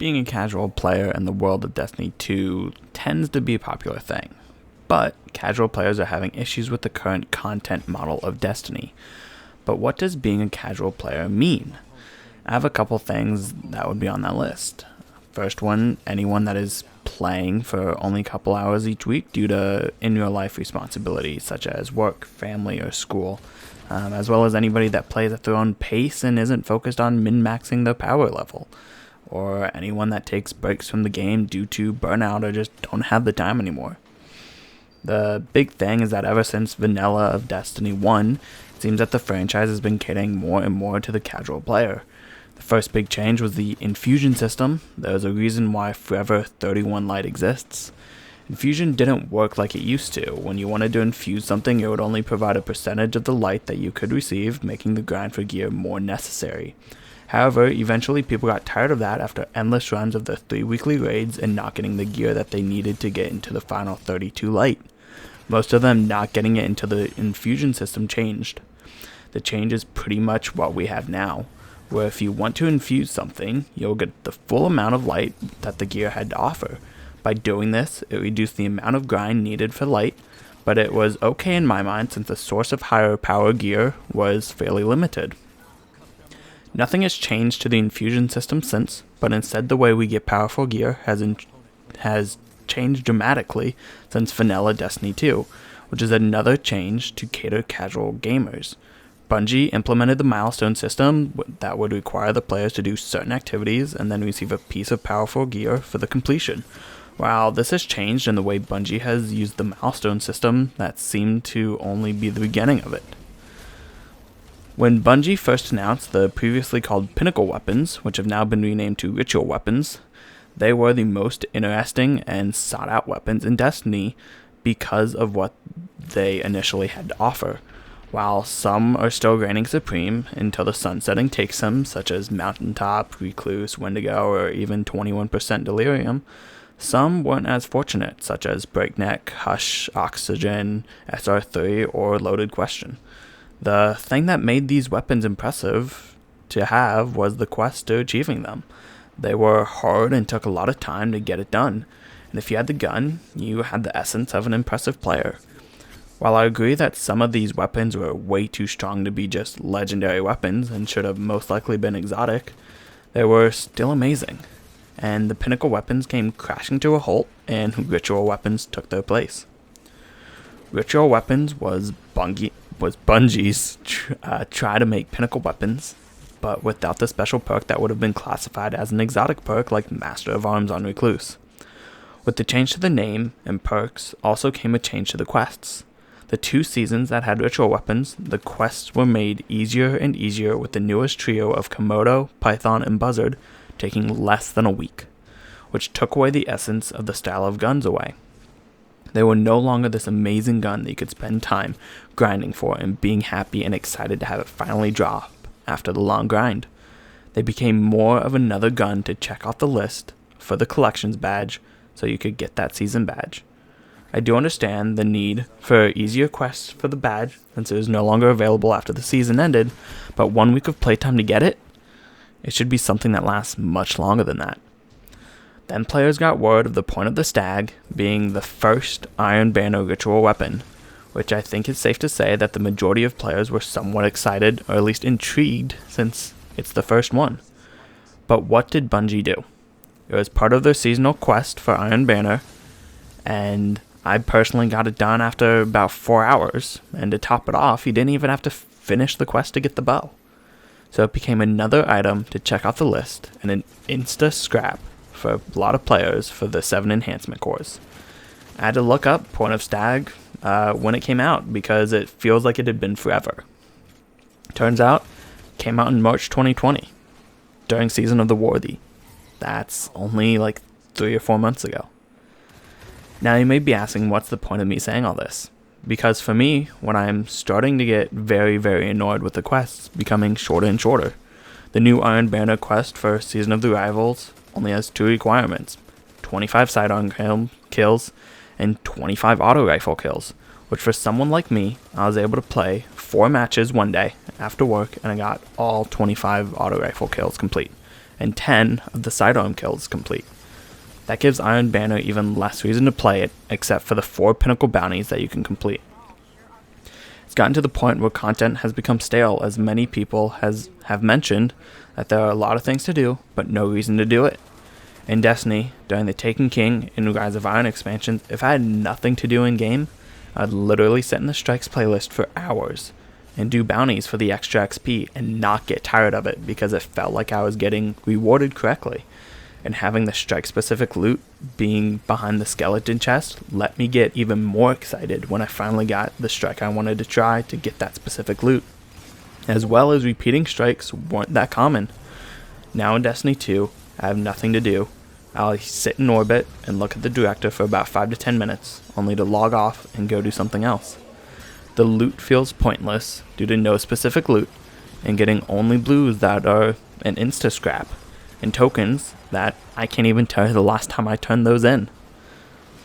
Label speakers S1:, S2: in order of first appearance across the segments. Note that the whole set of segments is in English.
S1: Being a casual player in the world of Destiny 2 tends to be a popular thing, but casual players are having issues with the current content model of Destiny. But what does being a casual player mean? I have a couple things that would be on that list. First one, anyone that is playing for only a couple hours each week due to in-real-life responsibilities such as work, family, or school, as well as anybody that plays at their own pace and isn't focused on min-maxing their power level, or anyone that takes breaks from the game due to burnout or just don't have the time anymore. The big thing is that ever since vanilla of Destiny 1, it seems that the franchise has been catering more and more to the casual player. The first big change was the infusion system. There's a reason why Forever 31 Light exists. Infusion didn't work like it used to. When you wanted to infuse something, it would only provide a percentage of the light that you could receive, making the grind for gear more necessary. However, eventually people got tired of that after endless runs of the 3 weekly raids and not getting the gear that they needed to get into the final 32 light. Most of them not getting it into the infusion system changed. The change is pretty much what we have now, where if you want to infuse something, you'll get the full amount of light that the gear had to offer. By doing this, it reduced the amount of grind needed for light, but it was okay in my mind since the source of higher power gear was fairly limited. Nothing has changed to the infusion system since, but instead the way we get powerful gear has changed dramatically since vanilla Destiny 2, which is another change to cater casual gamers. Bungie implemented the milestone system that would require the players to do certain activities and then receive a piece of powerful gear for the completion. While this has changed in the way Bungie has used the milestone system, that seemed to only be the beginning of it. When Bungie first announced the previously called pinnacle weapons, which have now been renamed to ritual weapons, they were the most interesting and sought out weapons in Destiny because of what they initially had to offer. While some are still reigning supreme until the sunsetting takes them, such as Mountaintop, Recluse, Wendigo, or even 21% Delirium, some weren't as fortunate, such as Breakneck, Hush, Oxygen, SR3, or Loaded Question. The thing that made these weapons impressive to have was the quest to achieving them. They were hard and took a lot of time to get it done, and if you had the gun, you had the essence of an impressive player. While I agree that some of these weapons were way too strong to be just legendary weapons and should have most likely been exotic, they were still amazing, and the pinnacle weapons came crashing to a halt and ritual weapons took their place. Ritual weapons was Bungie's try to make pinnacle weapons, but without the special perk that would have been classified as an exotic perk like Master of Arms on Recluse. With the change to the name and perks also came a change to the quests. The 2 seasons that had ritual weapons, the quests were made easier and easier with the newest trio of Komodo, Python, and Buzzard taking less than a week, which took away the essence of the style of guns away. They were no longer this amazing gun that you could spend time grinding for and being happy and excited to have it finally drop after the long grind. They became more of another gun to check off the list for the collections badge so you could get that season badge. I do understand the need for easier quests for the badge since it was no longer available after the season ended, but 1 week of playtime to get it? It should be something that lasts much longer than that. Then players got word of the point of the stag being the first Iron Banner ritual weapon, which I think it's safe to say that the majority of players were somewhat excited or at least intrigued since it's the first one. But what did Bungie do? It was part of their seasonal quest for Iron Banner, and I personally got it done after about 4 hours, and to top it off, you didn't even have to finish the quest to get the bow. So it became another item to check off the list, and an insta-scrap for a lot of players for the 7 enhancement cores. I had to look up Point of Stag when it came out, because it feels like it had been forever. Turns out, it came out in March 2020, during Season of the Worthy. That's only like 3 or 4 months ago. Now you may be asking, what's the point of me saying all this? Because for me, when I'm starting to get very, very annoyed with the quests becoming shorter and shorter, the new Iron Banner quest for Season of the Rivals only has 2 requirements: 25 sidearm kills and 25 auto rifle kills, which for someone like me, I was able to play 4 matches one day after work and I got all 25 auto rifle kills complete. and 10 of the sidearm kills complete. That gives Iron Banner even less reason to play it, except for the 4 pinnacle bounties that you can complete. It's gotten to the point where content has become stale, as many people have mentioned that there are a lot of things to do, but no reason to do it. In Destiny, during the Taken King and Rise of Iron expansions, if I had nothing to do in game, I'd literally sit in the Strikes playlist for hours and do bounties for the extra XP and not get tired of it because it felt like I was getting rewarded correctly. And having the strike specific loot being behind the skeleton chest let me get even more excited when I finally got the strike I wanted to try to get that specific loot. As well as repeating strikes weren't that common. Now in Destiny 2, I have nothing to do. I'll sit in orbit and look at the director for about 5 to 10 minutes, only to log off and go do something else. The loot feels pointless due to no specific loot, and getting only blues that are an insta scrap, and tokens that I can't even tell you the last time I turned those in.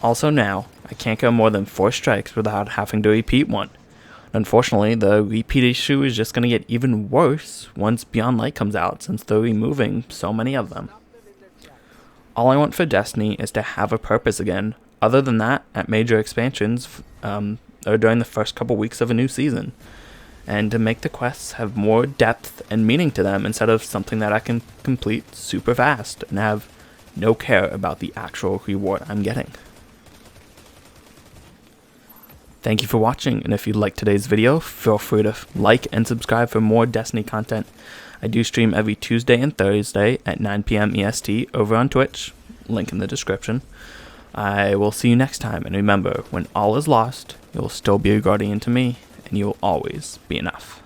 S1: Also now, I can't go more than 4 strikes without having to repeat one. Unfortunately, the repeat issue is just going to get even worse once Beyond Light comes out, since they're removing so many of them. All I want for Destiny is to have a purpose again, other than that at major expansions or during the first couple weeks of a new season, and to make the quests have more depth and meaning to them instead of something that I can complete super fast and have no care about the actual reward I'm getting. Thank you for watching, and if you liked today's video, feel free to like and subscribe for more Destiny content. I do stream every Tuesday and Thursday at 9 p.m. EST over on Twitch, link in the description. I will see you next time, and remember, when all is lost, you will still be a guardian to me, and you will always be enough.